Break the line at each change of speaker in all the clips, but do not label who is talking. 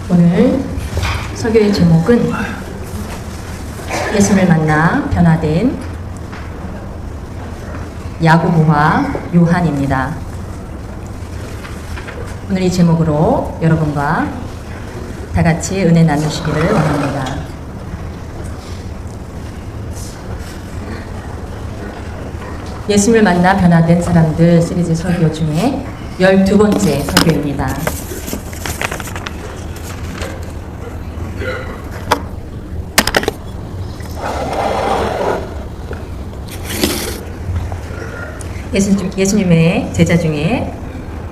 오늘 설교의 제목은 예수를 만나 변화된 야고보와 요한입니다. 오늘 이 제목으로 여러분과 다 같이 은혜 나누시기를 원합니다. 예수를 만나 변화된 사람들 시리즈 설교 중에 12번째 설교입니다. 예수님의 제자 중에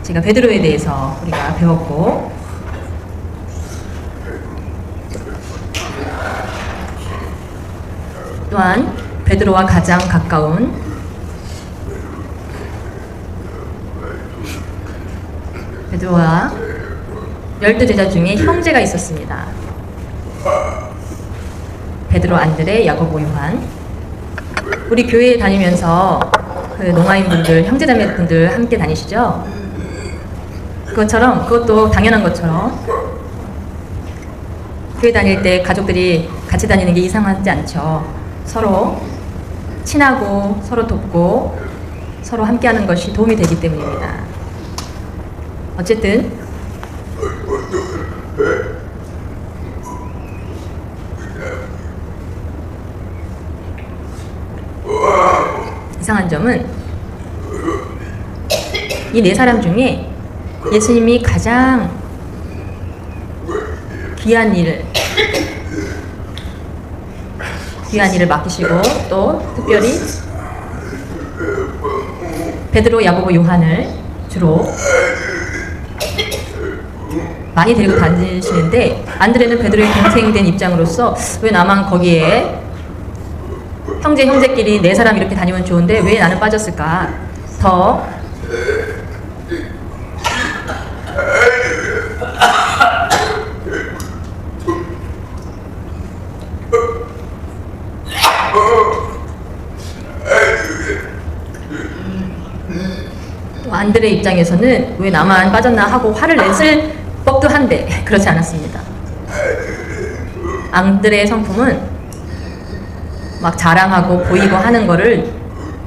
제가 베드로에 대해서 우리가 배웠고, 또한 베드로와 가장 가까운 베드로와 12제자 중에 형제가 있었습니다. 베드로, 안드레, 야고보, 요한. 우리 교회에 다니면서 그 농아인분들, 형제자매분들 함께 다니시죠? 그것도 당연한 것처럼 교회 다닐 때 가족들이 같이 다니는 게 이상하지 않죠. 서로 친하고 서로 돕고 서로 함께하는 것이 도움이 되기 때문입니다. 어쨌든 이상한 점은 이 네 사람 중에 예수님이 가장 귀한 일을 맡기시고, 또 특별히 베드로, 야고보, 요한을 주로 많이 데리고 다니시는데, 안드레는 베드로의 동생된 입장으로서 왜 나만 거기에 형제끼리 네 사람 이렇게 다니면 좋은데 왜 나는 빠졌을까? 더 안드레 입장에서는 왜 나만 빠졌나 하고 화를 냈을 법도 한데 그렇지 않았습니다. 안드레의 성품은 막 자랑하고 보이고 하는 거를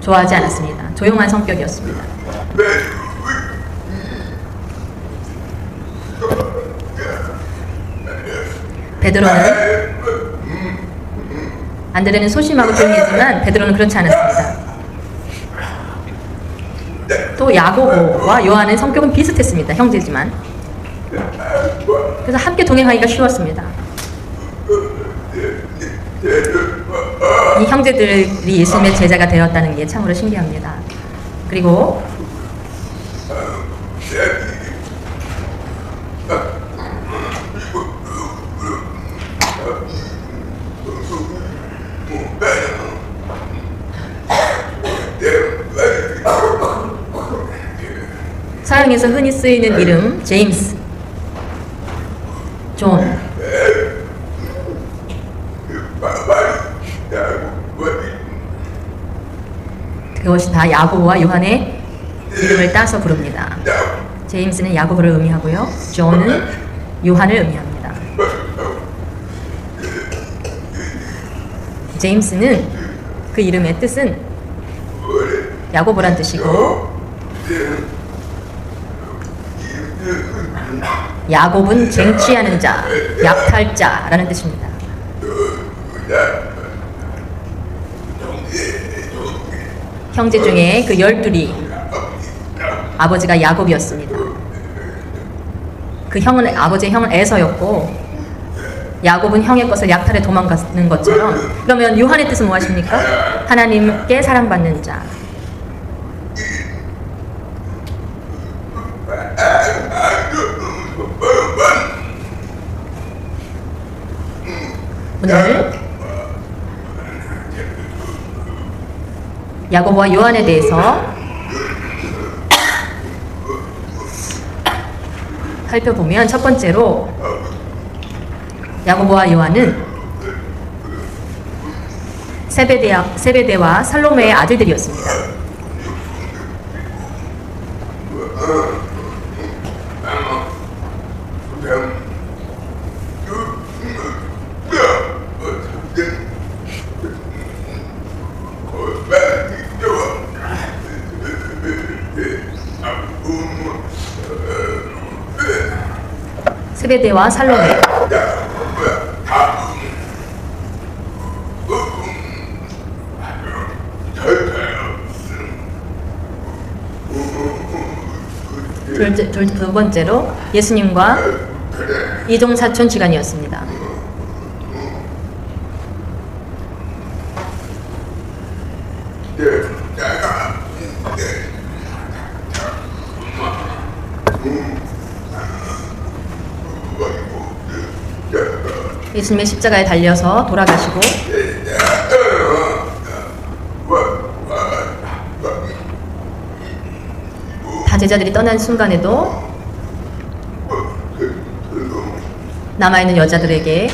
좋아하지 않았습니다. 조용한 성격이었습니다. 베드로는, 안드레는 소심하고 조용했지만 베드로는 그렇지 않았습니다. 또 야고보와 요한의 성격은 비슷했습니다. 형제지만. 그래서 함께 동행하기가 쉬웠습니다. 이 형제들이 예수님의 제자가 되었다는 게 참으로 신기합니다. 그리고 서양에서 흔히 쓰이는 이름 제임스, 존, 그것이 다 야고보와 요한의 이름을 따서 부릅니다. 제임스는 야고보를 의미하고요, 존은 요한을 의미합니다. 제임스는 그 이름의 뜻은 야고보란 뜻이고, 야곱은 쟁취하는 자, 약탈자라는 뜻입니다. 형제 중에 그 12이 아버지가 야곱이었습니다. 아버지의 형은 에서였고, 야곱은 형의 것을 약탈해 도망가는 것처럼. 그러면 요한의 뜻은 무엇입니까? 하나님께 사랑받는 자. 오늘 야고보와 요한에 대해서 살펴보면, 첫 번째로 야고보와 요한은 세베대와 살로메의 아들들이었습니다. 세베대와 살로메. 두 번째로 예수님과 이종사촌 지간이었습니다. 예수님의 십자가에 달려서 돌아가시고 다 제자들이 떠난 순간에도 남아있는 여자들에게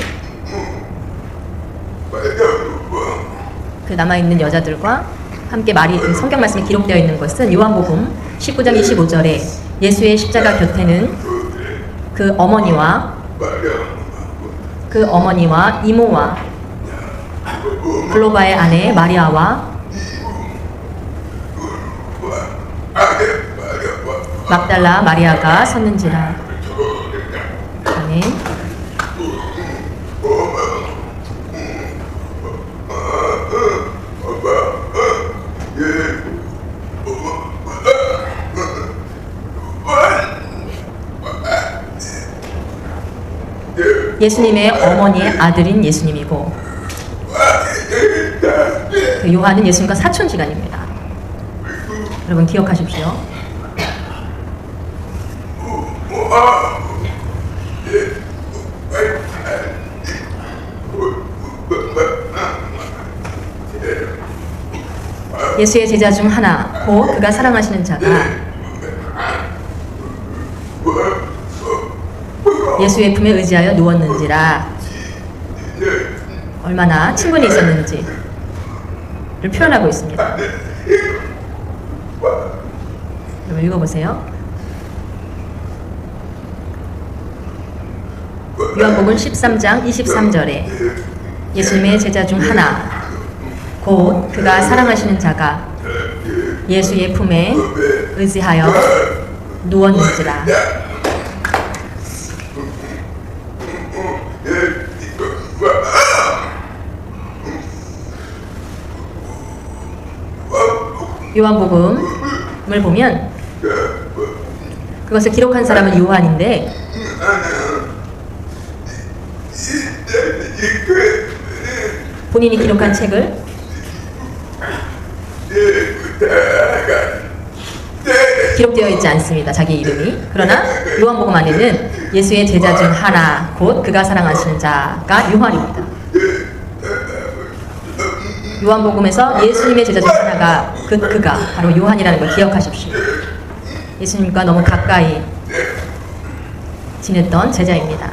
그 남아있는 여자들과 함께 성경 말씀에 기록되어 있는 것은 요한복음 19장 25절에 예수의 십자가 곁에는 그 어머니와 이모와 글로바의 아내 마리아와 막달라 마리아가 섰는지라. 아멘. 예수님의 어머니의 아들인 예수님이고 그 요한은 예수님과 사촌지간입니다. 여러분 기억하십시오. 예수의 제자 중 하나, 곧 그가 사랑하시는 자가 예수의 품에 의지하여 누웠는지라. 얼마나 친분이 있었는지를 표현하고 있습니다. 여러분 읽어보세요. 요한복음 13장 23절에 예수님의 제자 중 하나, 곧 그가 사랑하시는 자가 예수의 품에 의지하여 누웠는지라. 요한복음을 보면 그것을 기록한 사람은 요한인데 본인이 기록한 책을 기록되어 있지 않습니다. 자기 이름이. 그러나 요한복음 안에는 예수의 제자 중 하나, 곧 그가 사랑하시는 자가 요한입니다. 요한복음에서 예수님의 제자 중 하나가 그가 바로 요한이라는 걸 기억하십시오. 예수님과 너무 가까이 지냈던 제자입니다.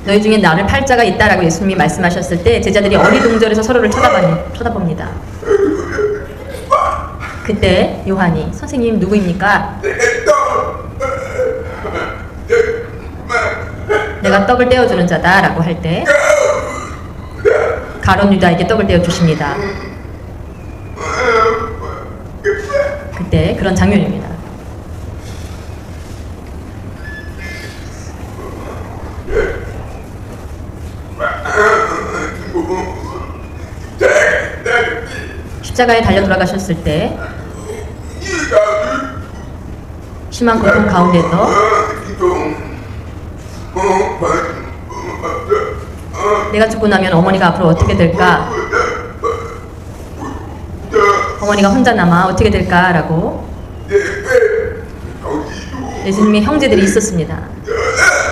너희 중에 나를 팔자가 있다라고 예수님이 말씀하셨을 때 제자들이 어리둥절해서 서로를 쳐다봅니다. 그때 요한이 선생님 누구입니까? 내가 떡을 떼어주는 자다 라고 할 때 가룟 유다에게 떡을 떼어주십니다. 그때 그런 장면입니다. 십자가에 달려 돌아가셨을 때 심한 고통 가운데서 내가 죽고 나면 어머니가 앞으로 어떻게 될까? 어머니가 혼자 남아 어떻게 될까? 라고 예수님의 형제들이 있었습니다.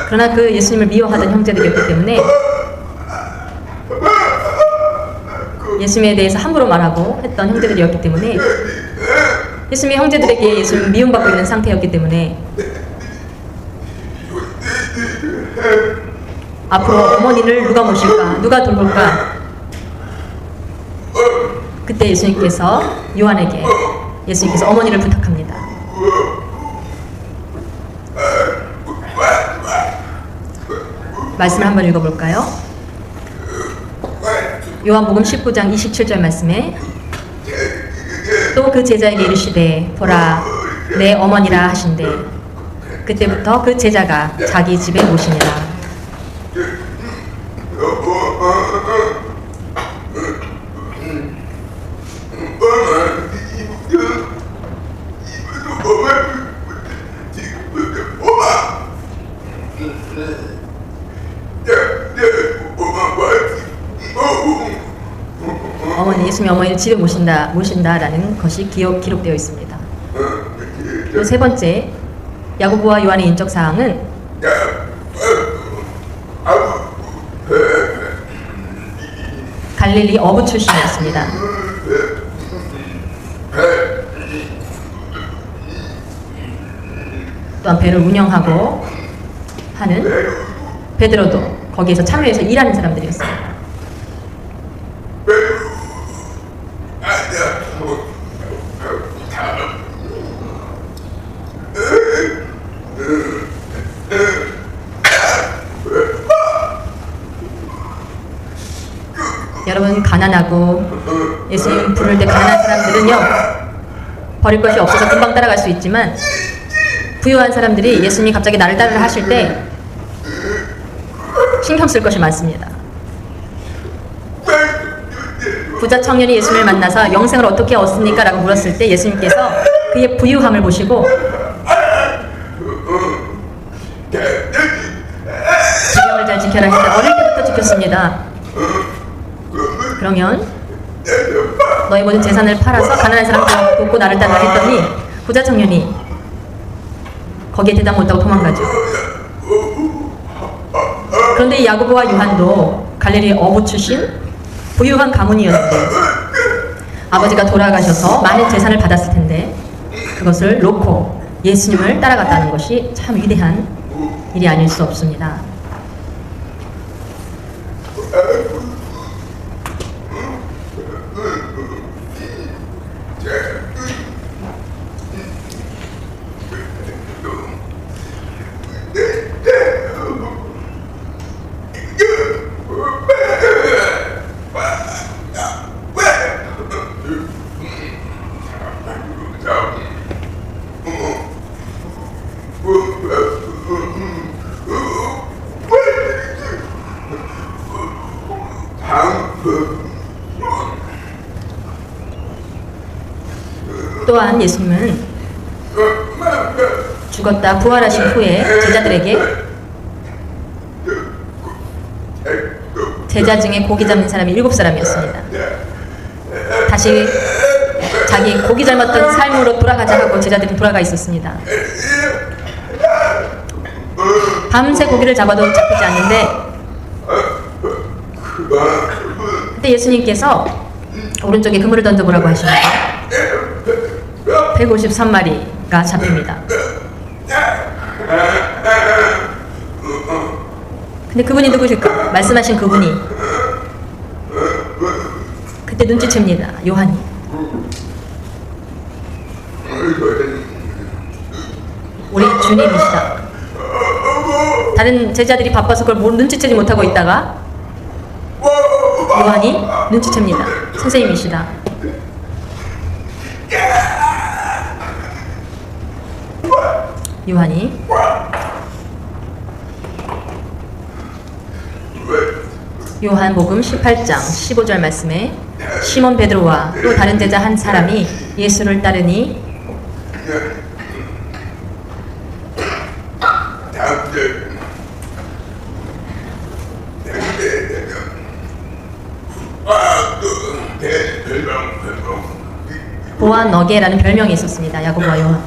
그러나 그 예수님을 미워하던 형제들이었기 때문에 예수님에 대해서 함부로 말하고 했던 형제들이었기 때문에 예수님의 형제들에게 예수님을 미움받고 있는 상태였기 때문에 앞으로 어머니를 누가 모실까? 누가 돌볼까? 그때 예수님께서 요한에게 예수님께서 어머니를 부탁합니다. 말씀을 한번 읽어볼까요? 요한복음 19장 27절 말씀에 또 그 제자에게 이르시되 보라 내 어머니라 하신대 그때부터 그 제자가 자기 집에 모시니라. 예수님이 어머니를 집에 모신다라는 것이 기록되어 있습니다. 또 세 번째, 야고보와 요한의 인적 사항은 갈릴리 어부 출신이었습니다. 또한 배를 운영하고 하는 베드로도 거기에서 참여해서 일하는 사람들이었습니다. 여러분, 가난하고 예수님 부를 때 가난한 사람들은요 버릴 것이 없어서 금방 따라갈 수 있지만 부유한 사람들이 예수님이 갑자기 나를 따르라 하실 때 신경 쓸 것이 많습니다. 부자 청년이 예수님을 만나서 영생을 어떻게 얻습니까? 라고 물었을 때 예수님께서 그의 부유함을 보시고 주경을 잘 지켜라 했다. 어릴 때부터 지켰습니다. 그러면 너의 모든 재산을 팔아서 가난한 사람들 돕고 나를 따르라 했더니 부자 청년이 거기에 대답 못하고 도망가죠. 그런데 이 야고보와 요한도 갈릴리 어부 출신 부유한 가문이었는데 아버지가 돌아가셔서 많은 재산을 받았을 텐데 그것을 놓고 예수님을 따라갔다는 것이 참 위대한 일이 아닐 수 없습니다. 또한 예수님은 죽었다 부활하신 후에 제자들에게 제자 중에 고기 잡는 사람이 7사람이었습니다. 다시 자기 고기 잡았던 삶으로 돌아가자 하고 제자들이 돌아가 있었습니다. 밤새 고기를 잡아도 잡히지 않는데 그때 예수님께서 오른쪽에 그물을 던져보라고 하십니다. 153마리가 잡힙니다. 근데 그분이 누구실까? 말씀하신 그분이 그때 눈치챕니다. 요한이. 우리 주님이시다. 다른 제자들이 바빠서 그걸 눈치채지 못하고 있다가 요한이 눈치챕니다. 선생님이시다. 요한이 요한복음 18장 15절 말씀에 시몬 베드로와 또 다른 제자 한 사람이 예수를 따르니 보아너게라는 별명이 있었습니다. 야고보와 요한.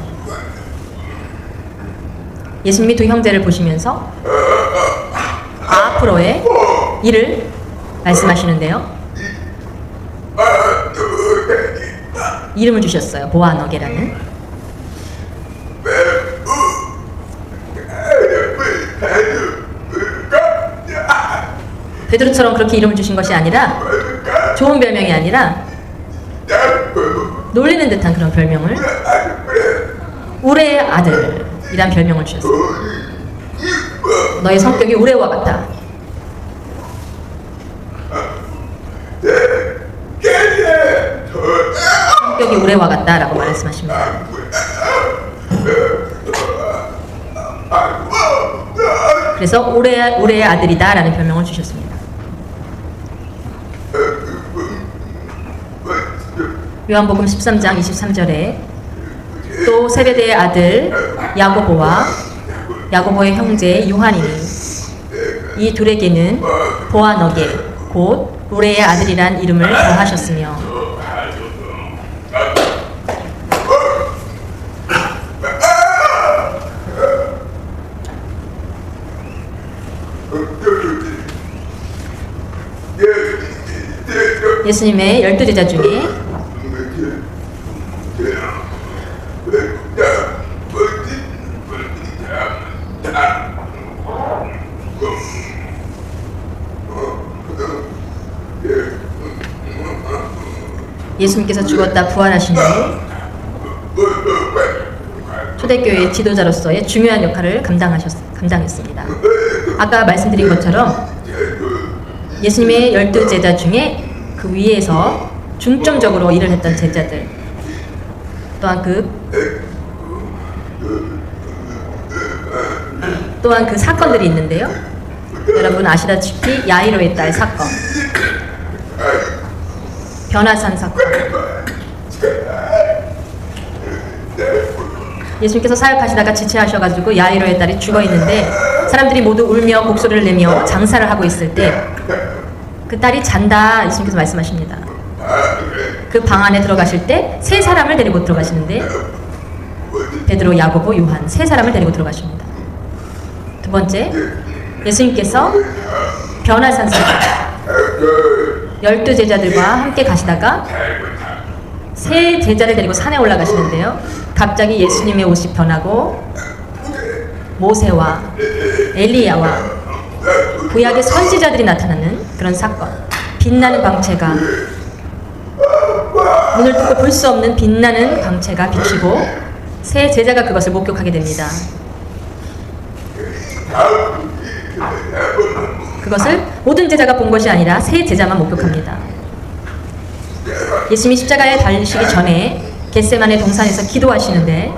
예수님이 두 형제를 보시면서 앞으로의 일을 말씀하시는데요. 이름을 주셨어요. 보아너게라는. 베드로처럼 그렇게 이름을 주신 것이 아니라 좋은 별명이 아니라 놀리는 듯한 그런 별명을 우레의 아들이란 별명을 주셨어요. 너의 성격이 우레와 같다. 올해와 같다라고 말씀하십니다. 그래서 올해의 아들이다라는 별명을 주셨습니다. 요한복음 13장 23절에 또 세베대의 아들 야고보와 야고보의 형제 요한이니 이 둘에게는 보아너게 곧 우레의 아들이란 이름을 더하셨으며 예수님의 12제자 중에 예수님께서 죽었다 부활하신 후 초대교회의 지도자로서의 중요한 역할을 감당했습니다. 아까 말씀드린 것처럼 예수님의 12제자 중에 그 위에서 중점적으로 일을 했던 제자들 또한 그 사건들이 있는데요. 여러분 아시다시피 야이로의 딸 사건, 변화산 사건, 예수님께서 사역하시다가 지체하셔가지고 야이로의 딸이 죽어있는데 사람들이 모두 울며 곡소리를 내며 장사를 하고 있을 때 그 딸이 잔다 예수님께서 말씀하십니다. 그 방 안에 들어가실 때 세 사람을 데리고 들어가시는데 베드로, 야고보, 요한 세 사람을 데리고 들어가십니다. 두 번째, 예수님께서 변화산 사건 12제자들과 함께 가시다가 세 제자를 데리고 산에 올라가시는데요. 갑자기 예수님의 옷이 변하고 모세와 엘리야와 구약의 선지자들이 나타나는 그런 사건, 빛나는 광채가 눈을 뜨고 볼 수 없는 빛나는 광채가 비치고 세 제자가 그것을 목격하게 됩니다. 그것을 모든 제자가 본 것이 아니라 세 제자만 목격합니다. 예수님이 십자가에 달리시기 전에 겟세마네 동산에서 기도하시는데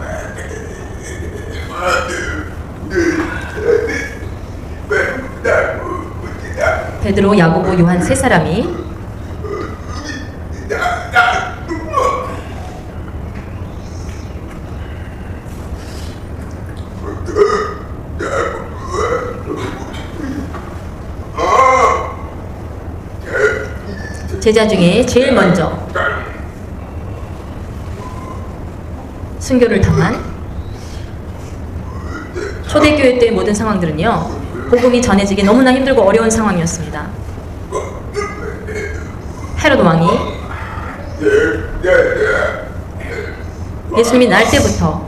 베드로, 야고보, 요한 세 사람이 제자 중에 제일 먼저 순교를 당한 초대교회 때의 모든 상황들은요, 복음이 전해지기 너무나 힘들고 어려운 상황이었습니다. 헤롯 왕이 예수님이 날 때부터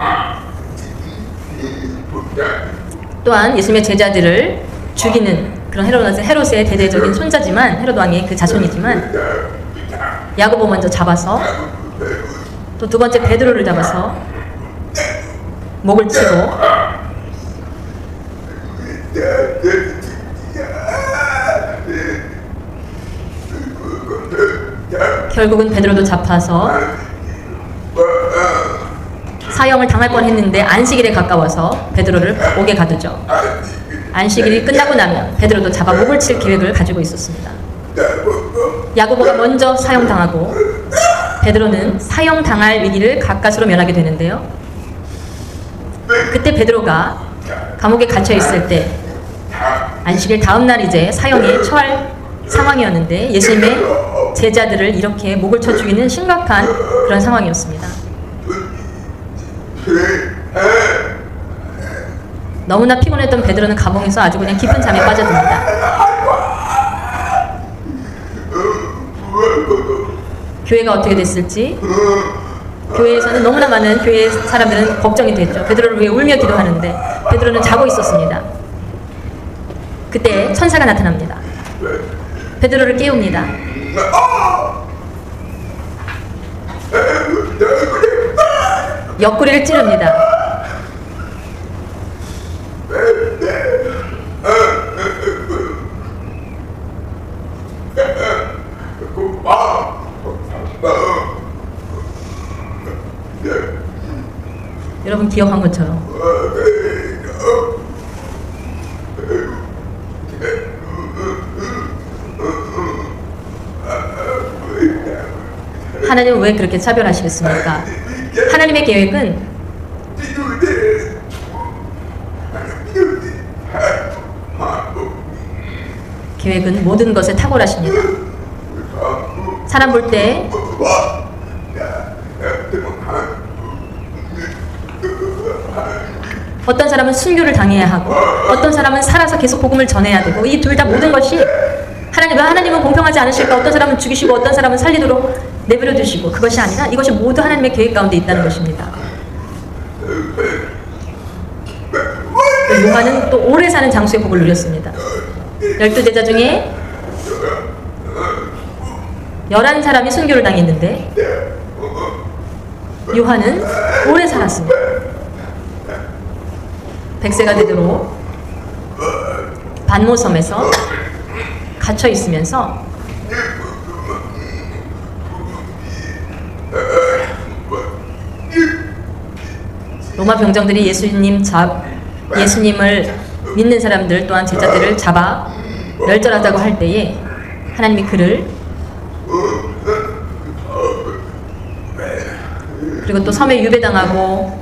또한 예수님의 제자들을 죽이는 그런 헤롯의 대대적인 손자지만 헤롯 왕의 그 자손이지만 야고보 먼저 잡아서 또 두 번째 베드로를 잡아서 목을 치고 결국은 베드로도 잡아서 사형을 당할 뻔했는데 안식일에 가까워서 베드로를 옥에 가두죠. 안식일이 끝나고 나면 베드로도 잡아 목을 칠 계획을 가지고 있었습니다. 야고보가 먼저 사형당하고 베드로는 사형당할 위기를 가까스로 면하게 되는데요. 그때 베드로가 감옥에 갇혀 있을 때 안식일 다음 날 이제 사형에 처할 상황이었는데 예수님의 제자들을 이렇게 목을 쳐 죽이는 심각한 그런 상황이었습니다. 너무나 피곤했던 베드로는 감옥에서 아주 그냥 깊은 잠에 빠져듭니다. 교회가 어떻게 됐을지, 교회에서는 너무나 많은 교회 사람들은 걱정이 됐죠. 베드로를 위해 울며 기도하는데 베드로는 자고 있었습니다. 그때 천사가 나타납니다. 베드로를 깨웁니다. 옆구리를 찌릅니다. 여러분 기억한 것처럼 하나님은 왜 그렇게 차별하시겠습니까? 하나님의 계획은 모든 것에 탁월하십니다. 사람 볼 때 어떤 사람은 순교를 당해야 하고 어떤 사람은 살아서 계속 복음을 전해야 되고 이 둘 다 모든 것이 하나님은 공평하지 않으실까? 어떤 사람은 죽이시고 어떤 사람은 살리도록 내버려 두시고 그것이 아니라 이것이 모두 하나님의 계획 가운데 있다는 것입니다. 요한은 또 오래 사는 장수의 복을 누렸습니다. 12제자 중에 11사람이 순교를 당했는데 요한은 오래 살았습니다. 100세가 되도록 반모섬에서 갇혀 있으면서 로마 병정들이 예수님을 믿는 사람들 또한 제자들을 잡아 멸절하자고 할 때에 하나님이 그를 그리고 또 섬에 유배당하고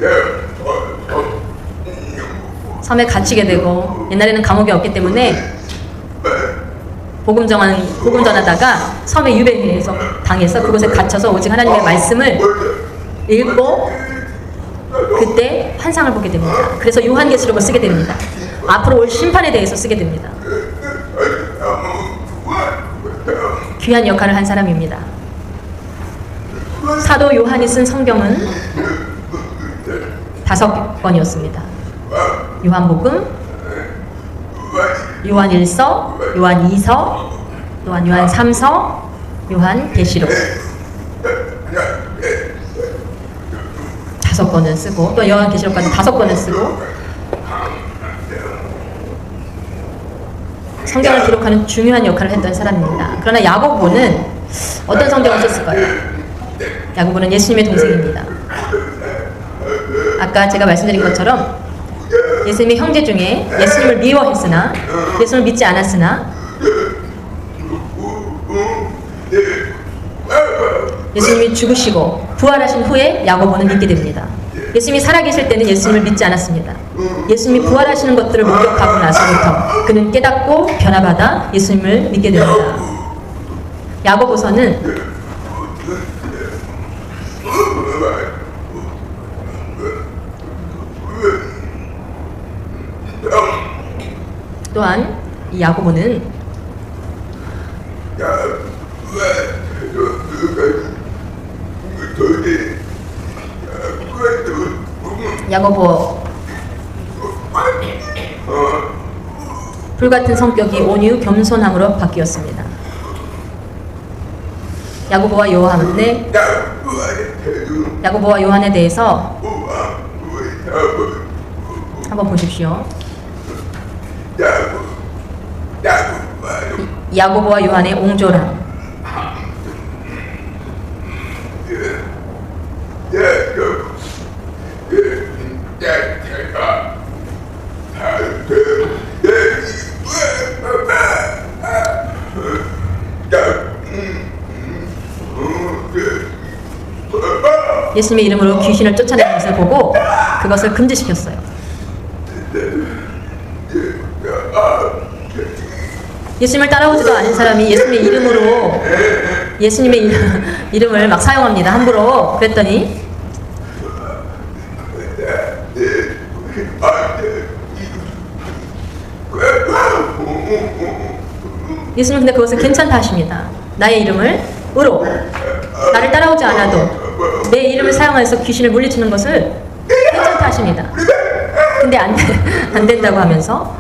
섬에 갇히게 되고 옛날에는 감옥이 없기 때문에 복음 전하다가 섬에 유배해서 당해서 그곳에 갇혀서 오직 하나님의 말씀을 읽고 그때 환상을 보게 됩니다. 그래서 요한계시록을 쓰게 됩니다. 앞으로 올 심판에 대해서 쓰게 됩니다. 귀한 역할을 한 사람입니다. 사도 요한이 쓴 성경은 5권이었습니다. 요한복음, 요한1서, 요한2서, 또한 요한3서, 요한계시록 5권을 쓰고 또 요한계시록까지 5권을 쓰고 성경을 기록하는 중요한 역할을 했던 사람입니다. 그러나 야고보는 어떤 성경을 썼을까요? 야고보는 예수님의 동생입니다. 아까 제가 말씀드린 것처럼 예수님의 형제 중에 예수님을 미워했으나 예수님을 믿지 않았으나 예수님이 죽으시고 부활하신 후에 야고보는 믿게 됩니다. 예수님이 살아계실 때는 예수님을 믿지 않았습니다. 예수님이 부활하시는 것들을 목격하고 나서부터 그는 깨닫고 변화받아 예수님을 믿게 됩니다. 야고보서는 또한 이 야고보는 야고보 불같은 성격이 온유 겸손함으로 바뀌었습니다. 야고보와 요한에 대해서 한번 보십시오. 야고보와 요한의 옹졸함. 예수님의 이름으로 귀신을 쫓아내는 것을 보고 그것을 금지시켰어요. 예수님을 따라오지도 않은 사람이 예수님의 이름으로 예수님의 이름을 막 사용합니다. 함부로. 그랬더니 예수님은 근데 그것을 괜찮다 하십니다. 나의 이름을 으로 나를 따라오지 않아도 내 이름을 사용해서 귀신을 물리치는 것을 괜찮다 하십니다. 근데 안 된다고 하면서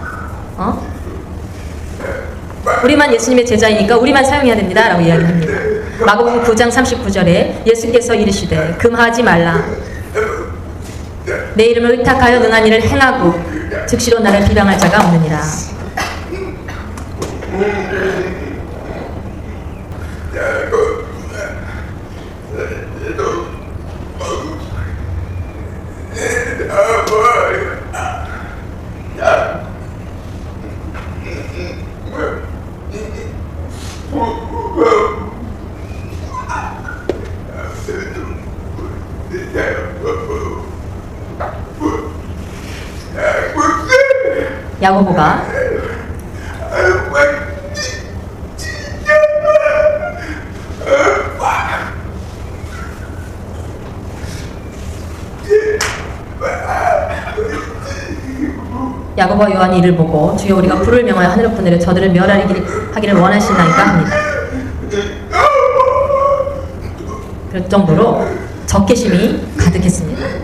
우리만 예수님의 제자이니까 우리만 사용해야 됩니다 라고 이야기합니다. 마가복음 9장 39절에 예수께서 이르시되 금하지 말라. 내 이름을 의탁하여 능한 일을 행하고 즉시로 나를 비방할 자가 없느니라. 야고보가 야고보와 요한이 이를 보고 주여 우리가 불을 명하여 하늘로 내려 저들을 멸하기를 원하시나이까 합니다. 그럴 정도로 적개심이 가득했습니다.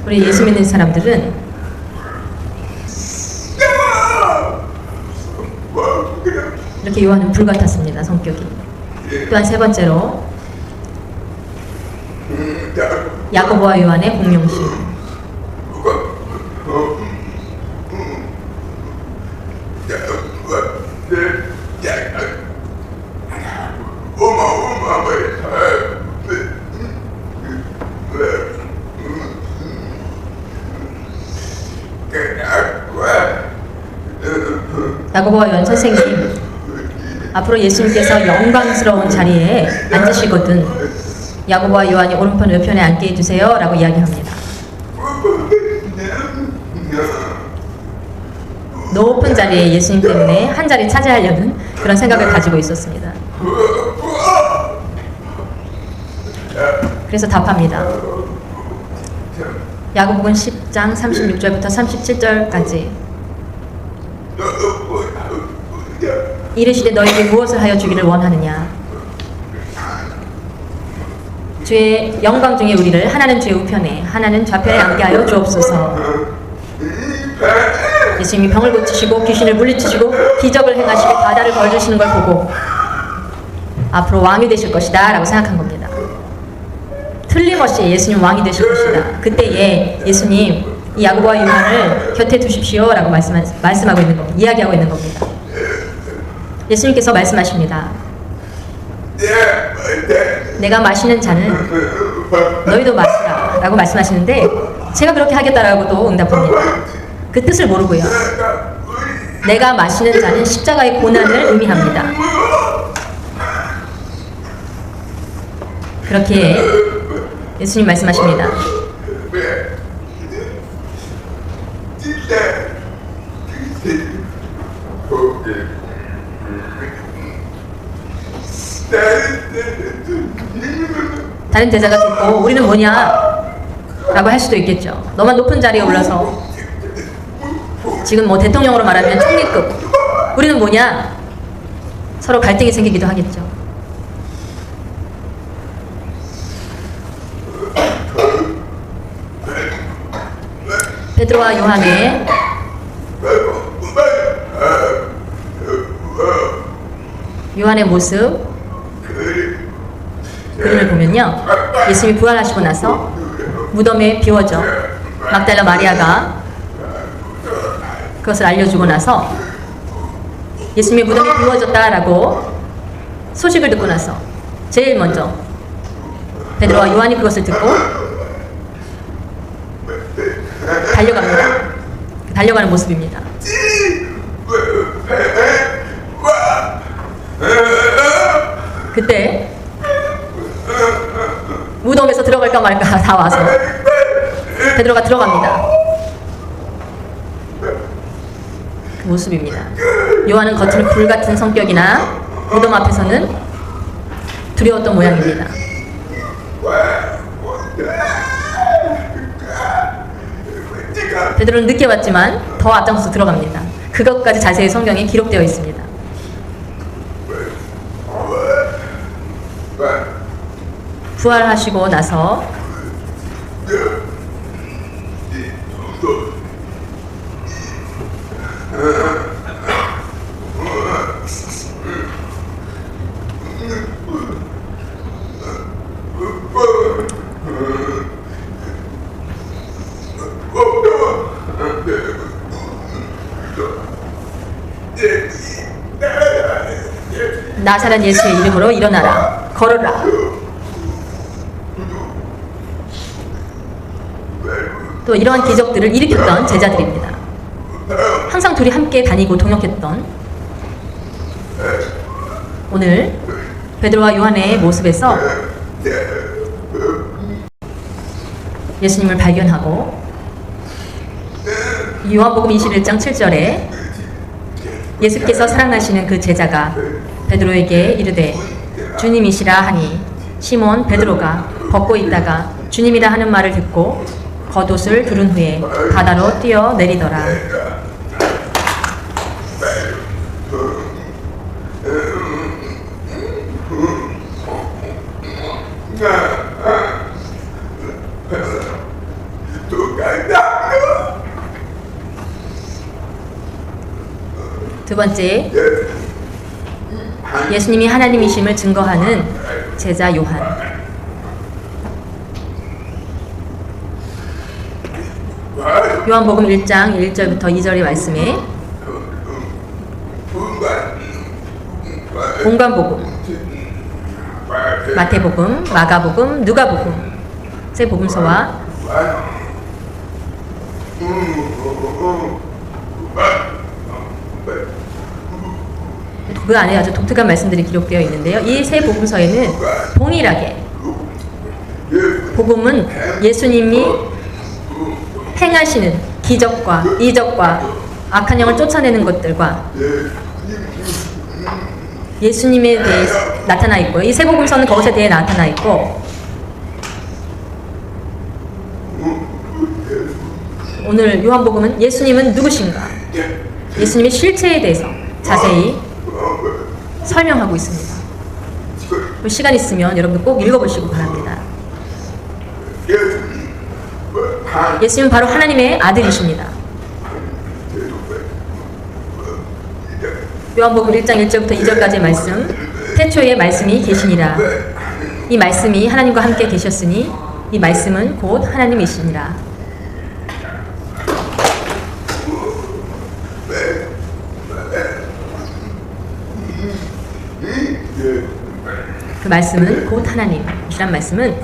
우리 예수 믿는 사람들은 이렇게 요한은 불 같았습니다. 성격이. 또한 세 번째로 야고보와 요한의 공용심. 야고보와 요한 선생님, 앞으로 예수님께서 영광스러운 자리에 앉으시거든 야고보와 요한이 오른편 왼편에 앉게 해주세요 라고 이야기합니다. 높은 자리에 예수님 때문에 한 자리 차지하려는 그런 생각을 가지고 있었습니다. 그래서 답합니다. 야고보는 10장 36절부터 37절까지 이르시되 너에게 무엇을 하여 주기를 원하느냐. 주의 영광 중에 우리를 하나는 주의 우편에 하나는 좌편에 앉게 하여 주옵소서. 예수님이 병을 고치시고 귀신을 물리치시고 기적을 행하시고 바다를 벌주시는 걸 보고 앞으로 왕이 되실 것이다 라고 생각한 겁니다. 틀림없이 예수님 왕이 되실 것이다. 그때에 예수님 이 야고보와 요한을 곁에 두십시오 라고 말씀하고 있는 겁니다. 이야기하고 있는 겁니다. 예수님께서 말씀하십니다. 내가 마시는 잔은 너희도 마시라 라고 말씀하시는데 제가 그렇게 하겠다라고도 응답합니다. 그 뜻을 모르고요. 내가 마시는 잔은 십자가의 고난을 의미합니다. 그렇게 예수님 말씀하십니다. 다른 제자가 듣고 우리는 뭐냐 라고 할 수도 있겠죠. 너만 높은 자리에 올라서 지금 뭐 대통령으로 말하면 총리급 우리는 뭐냐 서로 갈등이 생기기도 하겠죠. 베드로와 요한의 모습 그림을 보면요, 예수님이 부활하시고 나서 무덤에 비워져 막달라 마리아가 그것을 알려주고 나서 예수님이 무덤이 비워졌다라고 소식을 듣고 나서 제일 먼저 베드로와 요한이 그것을 듣고 달려갑니다. 달려가는 모습입니다. 그때 무덤에서 들어갈까 말까 다 와서 베드로가 들어갑니다. 그 모습입니다. 요한은 겉으로 불같은 성격이나 무덤 앞에서는 두려웠던 모양입니다. 베드로는 늦게 왔지만 더 앞장서서 들어갑니다. 그것까지 자세히 성경에 기록되어 있습니다. 부활하시고 나서 나사렛 예수의 이름으로 일어나라, 걸어라. 또 이러한 기적들을 일으켰던 제자들입니다. 항상 둘이 함께 다니고 동역했던 오늘 베드로와 요한의 모습에서 예수님을 발견하고 요한복음 21장 7절에 예수께서 사랑하시는 그 제자가 베드로에게 이르되 주님이시라 하니 시몬 베드로가 벗고 있다가 주님이라 하는 말을 듣고 겉옷을 두른 후에 바다로 뛰어 내리더라. 두 번째, 예수님이 하나님이심을 증거하는 제자 요한. 요한복음 1장 1절부터 2절의 말씀에 본관복음, 마태복음, 마가복음, 누가복음 세 복음서와 그 안에 아주 독특한 말씀들이 기록되어 있는데요. 이 세 복음서에는 동일하게 복음은 예수님이 행하시는 기적과 이적과 악한 영을 쫓아내는 것들과 예수님에 대해 나타나 있고, 이 세 복음서는 그것에 대해 나타나 있고, 오늘 요한복음은 예수님은 누구신가, 예수님의 실체에 대해서 자세히 설명하고 있습니다. 시간 있으면 여러분 꼭 읽어보시고 바랍니다. 예수님은 바로 하나님의 아들이십니다. 요한복음 1장 1절부터 2절까지의 말씀, 태초에 말씀이 계시니라. 이 말씀이 하나님과 함께 계셨으니 이 말씀은 곧 하나님이시니라. 그 말씀은 곧 하나님이란 말씀은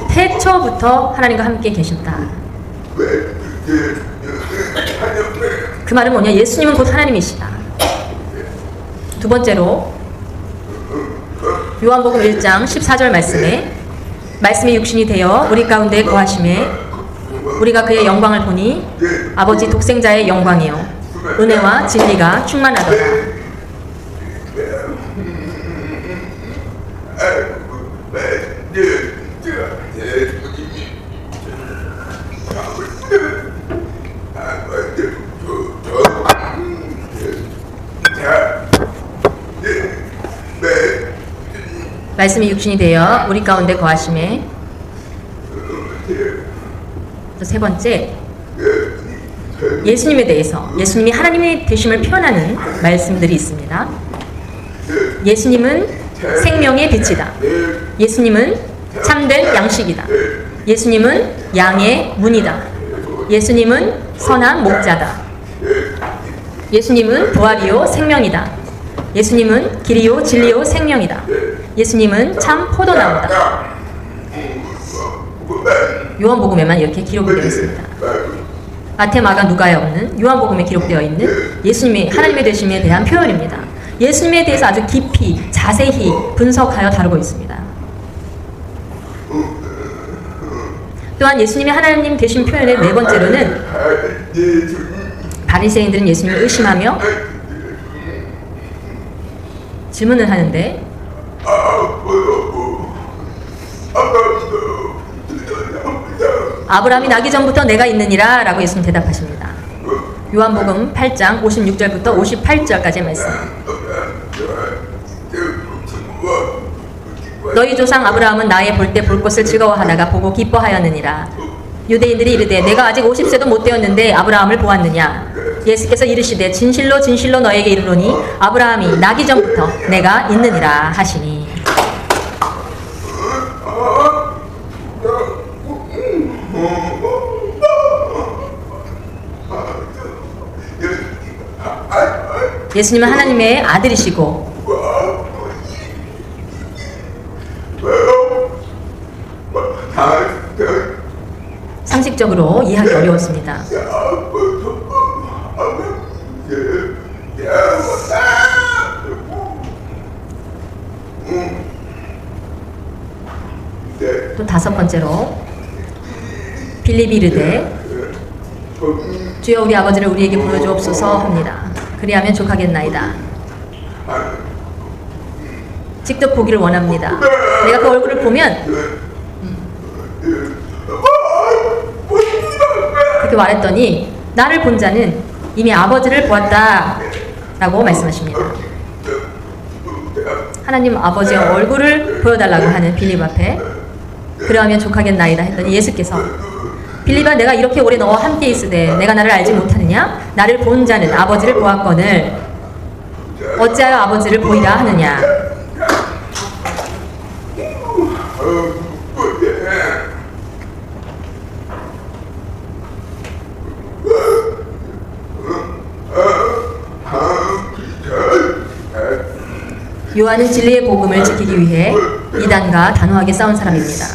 태초부터 하나님과 함께 계셨다. 그 말은 뭐냐? 예수님은 곧 하나님이시다. 두 번째로 요한복음 1장 14절 말씀에 말씀이 육신이 되어 우리 가운데 거하심에 우리가 그의 영광을 보니 아버지 독생자의 영광이요 은혜와 진리가 충만하더라. 말씀이 육신이 되어 우리 가운데 거하심에, 또 세 번째, 예수님에 대해서 예수님이 하나님의 되심을 표현하는 말씀들이 있습니다. 예수님은 생명의 빛이다. 예수님은 참된 양식이다. 예수님은 양의 문이다. 예수님은 선한 목자다. 예수님은 부활이요 생명이다. 예수님은 길이요 진리요 생명이다. 예수님은 참 포도나무다. 요한복음에만 이렇게 기록이 되어 있습니다. 마태, 마가, 누가에 없는 요한복음에 기록되어 있는 예수님의 하나님의 되심에 대한 표현입니다. 예수님에 대해서 아주 깊이 자세히 분석하여 다루고 있습니다. 또한 예수님의 하나님 되심 표현의 네 번째로는 바리새인들은 예수님을 의심하며 질문을 하는데, 아브라함이 나기 전부터 내가 있느니라 라고 예수님 대답하십니다. 요한복음 8장 56절부터 58절까지의 말씀. 너희 조상 아브라함은 나의 볼 때 볼 것을 즐거워하다가 보고 기뻐하였느니라. 유대인들이 이르되 내가 아직 50세도 못 되었는데 아브라함을 보았느냐. 예수께서 이르시되 진실로 진실로 너에게 이르노니 아브라함이 나기 전부터 내가 있느니라 하시니. 예수님은 하나님의 아들이시고 상식적으로 이해하기 어려웠습니다. 또 다섯 번째로 빌립이 이르되 주여 우리 아버지를 우리에게 보여주옵소서 합니다. 그리하면 족하겠나이다. 직접 보기를 원합니다. 내가 그 얼굴을 보면 그렇게 말했더니 나를 본 자는 이미 아버지를 보았다 라고 말씀하십니다. 하나님 아버지의 얼굴을 보여달라고 하는 빌립 앞에 그러하면 족하겠나이다 했더니 예수께서 빌립아 내가 이렇게 오래 너와 함께 있으되 내가 나를 알지 못하느냐? 나를 본 자는 아버지를 보았거늘 어찌하여 아버지를 보이라 하느냐? 요한은 진리의 복음을 지키기 위해 이단과 단호하게 싸운 사람입니다.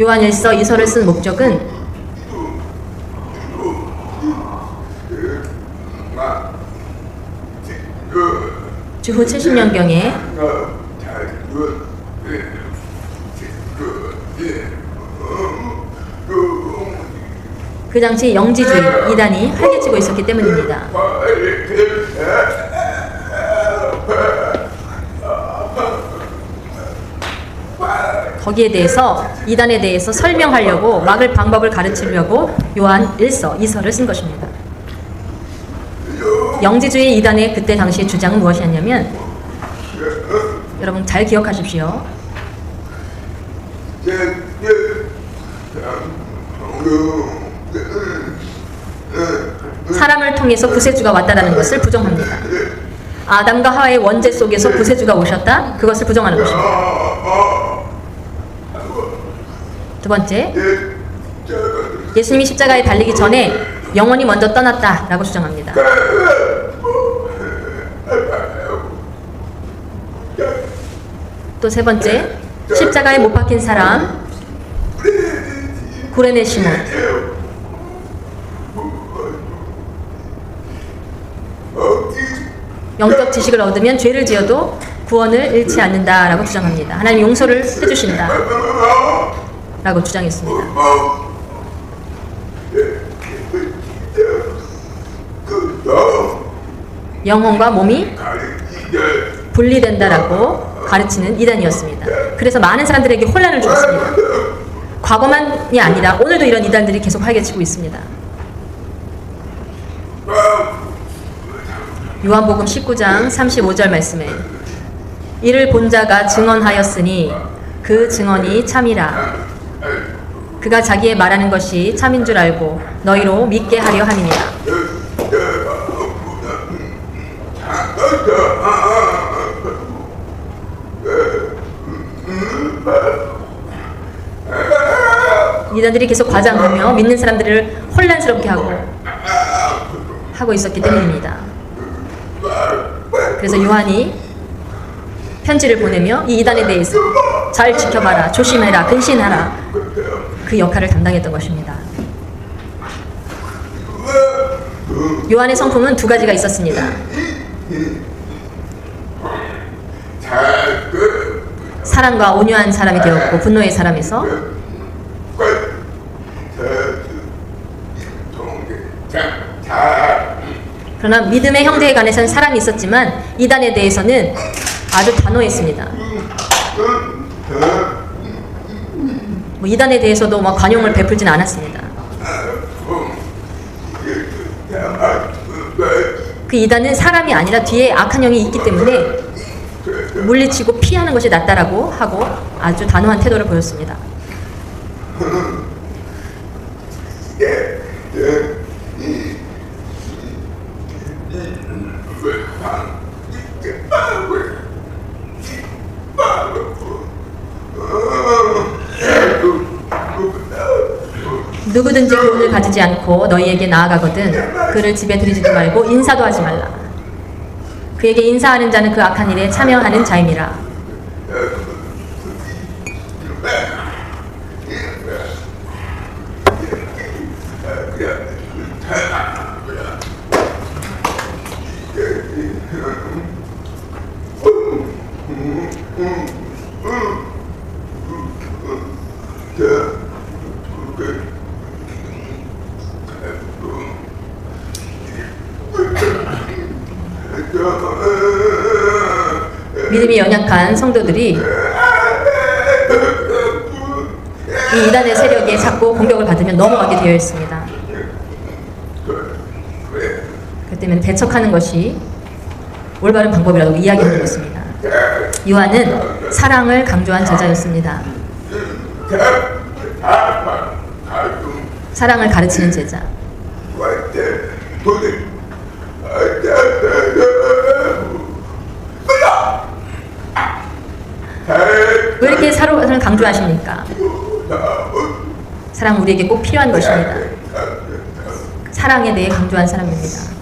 요한일서 이서를 쓴 목적은 주후 70년경에 그 당시 영지주의 이단이 활개치고 있었기 때문입니다. 거기에 대해서 이단에 대해서 설명하려고 막을 방법을 가르치려고 요한 1서, 2서를 쓴 것입니다. 영지주의 이단의 그때 당시 주장은 무엇이었냐면 여러분 잘 기억하십시오. 사람을 통해서 구세주가 왔다라는 것을 부정합니다. 아담과 하와의 원죄 속에서 구세주가 오셨다? 그것을 부정하는 것입니다. 두 번째, 예수님이 십자가에 달리기 전에 영원히 먼저 떠났다라고 주장합니다. 또 세 번째, 십자가에 못 박힌 사람 구레네 시몬, 영적 지식을 얻으면 죄를 지어도 구원을 잃지 않는다라고 주장합니다. 하나님 용서를 해주신다 라고 주장했습니다. 영혼과 몸이 분리된다라고 가르치는 이단이었습니다. 그래서 많은 사람들에게 혼란을 주었습니다. 과거만이 아니라 오늘도 이런 이단들이 계속 활개치고 있습니다. 요한복음 19장 35절 말씀에 이를 본 자가 증언하였으니 그 증언이 참이라. 그가 자기의 말하는 것이 참인 줄 알고 너희로 믿게 하려 함이니라. 이단들이 계속 과장하며 믿는 사람들을 혼란스럽게 하고 있었기 때문입니다. 그래서 요한이 편지를 보내며 이 이단에 대해서 잘 지켜봐라, 조심해라, 근신하라, 그 역할을 담당했던 것입니다. 요한의 성품은 두 가지가 있었습니다. 사랑과 온유한 사람이 되었고 분노의 사람에서 그러나 믿음의 형제에 관해서는 사랑이 있었지만 이단에 대해서는 아주 단호했습니다. 이단에 대해서도 관용을 베풀진 않았습니다. 그 이단은 사람이 아니라 뒤에 악한 영이 있기 때문에 물리치고 피하는 것이 낫다라고 하고 아주 단호한 태도를 보였습니다. 누구든지 돈을 가지지 않고 너희에게 나아가거든 그를 집에 들이지도 말고 인사도 하지 말라. 그에게 인사하는 자는 그 악한 일에 참여하는 자임이라. 믿음이 연약한 성도들이 이 이단의 세력에 자꾸 공격을 받으면 넘어가게 되어 있습니다. 그렇기 때문에 대척하는 것이 올바른 방법이라고 이야기하고 있습니다. 요한은 사랑을 강조한 제자였습니다. 사랑을 가르치는 제자. 왜 이렇게 사랑을 강조하십니까? 사랑 우리에게 꼭 필요한 것입니다. 사랑에 대해 강조한 사람입니다.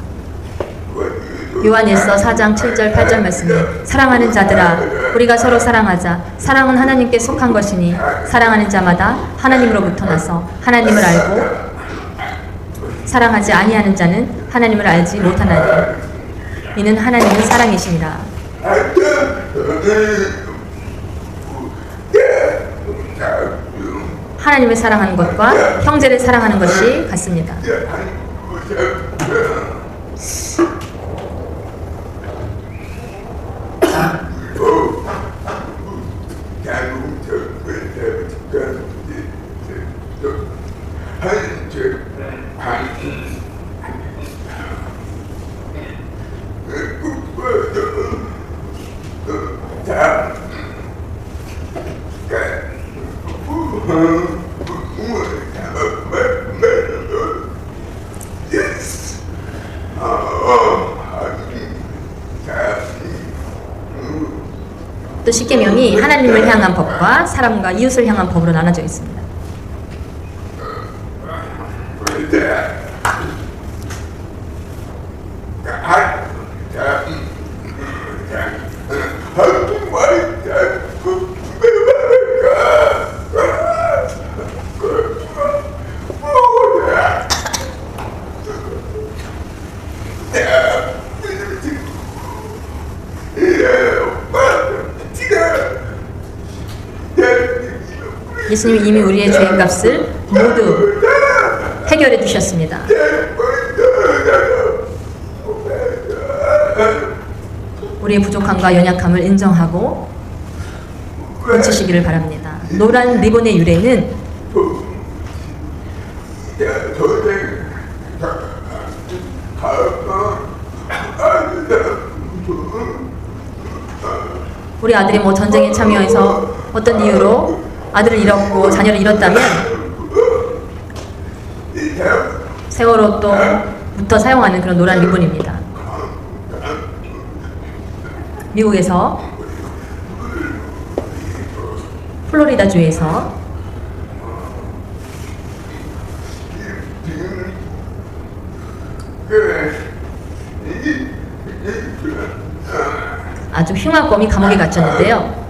요한일서 4장 7절 8절 말씀에 사랑하는 자들아 우리가 서로 사랑하자. 사랑은 하나님께 속한 것이니 사랑하는 자마다 하나님으로부터 나서 하나님을 알고 사랑하지 아니하는 자는 하나님을 알지 못하나니 이는 하나님은 사랑이시니라. 하나님을 사랑하는 것과 형제를 사랑하는 것이 같습니다. 또 십계명이 하나님을 향한 법과 사람과 이웃을 향한 법으로 나눠져 있습니다. 예수님이 이미 우리의 죄값을 모두 해결해 주셨습니다. 우리의 부족함과 연약함을 인정하고 고치시기를 바랍니다. 노란 리본의 유래는 우리 아들이 뭐 전쟁에 참여해서 어떤 이유로 아들을 잃었고 자녀를 잃었다면 세월호 또부터 사용하는 그런 노란 리본입니다. 미국에서 플로리다주에서 아주 흉악범이 감옥에 갇혔는데요.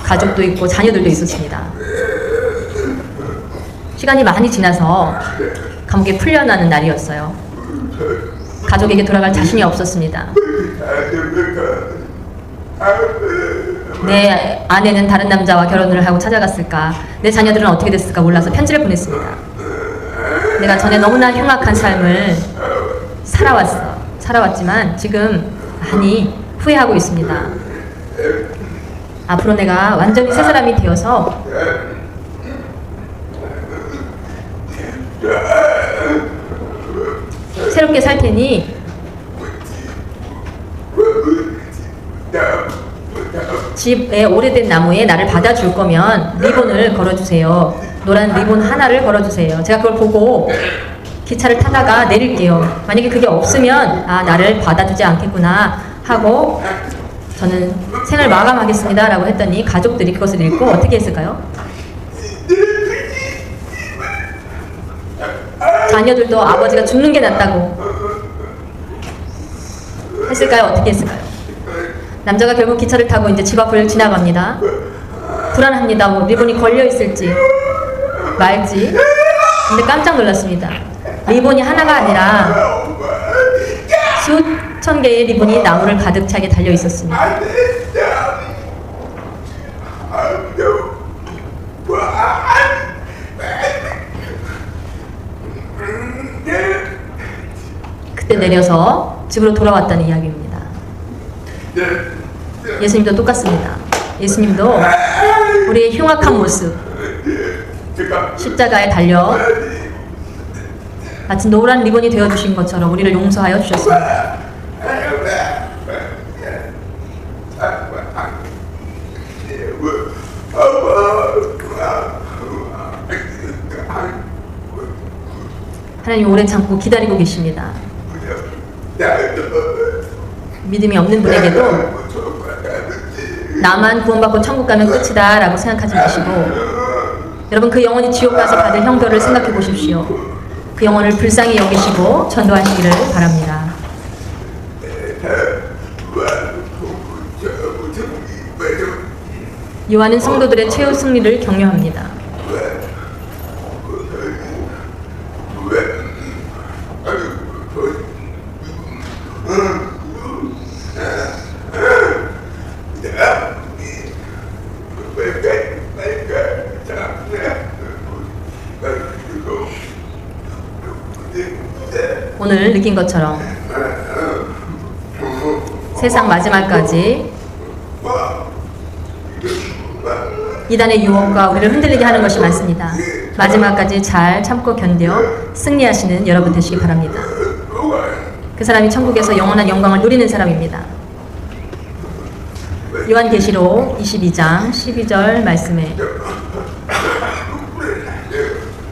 가족도 있고 자녀들도 있었습니다. 시간이 많이 지나서 감옥에 풀려나는 날이었어요. 가족에게 돌아갈 자신이 없었습니다. 내 아내는 다른 남자와 결혼을 하고 찾아갔을까? 내 자녀들은 어떻게 됐을까 몰라서 편지를 보냈습니다. 내가 전에 너무나 흉악한 삶을 살아왔지만 지금 많이 후회하고 있습니다. 앞으로 내가 완전히 새 사람이 되어서 새롭게 살 테니 집에 오래된 나무에 나를 받아줄 거면 리본을 걸어주세요. 노란 리본 하나를 걸어주세요. 제가 그걸 보고 기차를 타다가 내릴게요. 만약에 그게 없으면 아 나를 받아주지 않겠구나 하고 저는 생을 마감하겠습니다 라고 했더니 가족들이 그것을 읽고 어떻게 했을까요? 자녀들도 아버지가 죽는 게 낫다고 했을까요? 어떻게 했을까요? 남자가 결국 기차를 타고 이제 집 앞을 지나갑니다. 불안합니다. 뭐 리본이 걸려 있을지 말지. 근데 깜짝 놀랐습니다. 리본이 하나가 아니라 수천 개의 리본이 나무를 가득 차게 달려 있었습니다. 그때 내려서 집으로 돌아왔다는 이야기입니다. 예수님도 똑같습니다. 예수님도 우리의 흉악한 모습, 십자가에 달려 마치 노란 리본이 되어주신 것처럼 우리를 용서하여 주셨습니다. 하나님 오래 참고 기다리고 계십니다. 믿음이 없는 분에게도 나만 구원받고 천국 가면 끝이다 라고 생각하지 마시고, 여러분 그 영혼이 지옥 가서 받을 형벌을 생각해 보십시오. 그 영혼을 불쌍히 여기시고 전도하시기를 바랍니다. 요한은 성도들의 최후 승리를 격려합니다. 오늘 느낀 것처럼 세상 마지막까지 이단의 유혹과 우리를 흔들리게 하는 것이 많습니다. 마지막까지 잘 참고 견뎌 승리하시는 여러분 되시기 바랍니다. 그 사람이 천국에서 영원한 영광을 누리는 사람입니다. 요한계시록 22장 12절 말씀에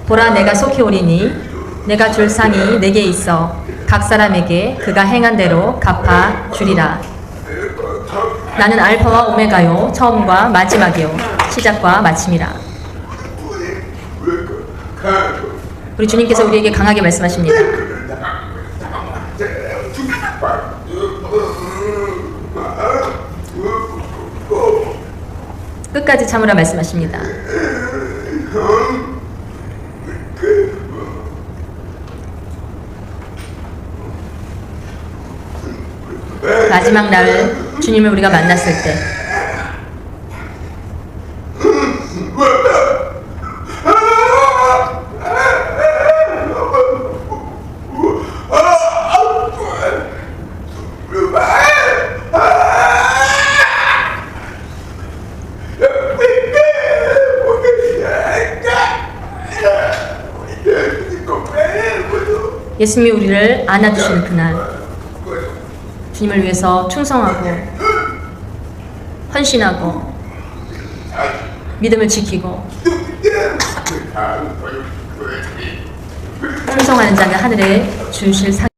보라 내가 속히 오리니 내가 줄 상이 내게 있어 각 사람에게 그가 행한 대로 갚아 주리라. 나는 알파와 오메가요 처음과 마지막이요 시작과 마침이라. 우리 주님께서 우리에게 강하게 말씀하십니다. 끝까지 참으라 말씀하십니다. 마지막 날 주님을 우리가 만났을 때 예수님이 우리를 안아주시는 그날, 주님을 위해서 충성하고 헌신하고 믿음을 지키고 충성하는 자가 하늘에 주실 상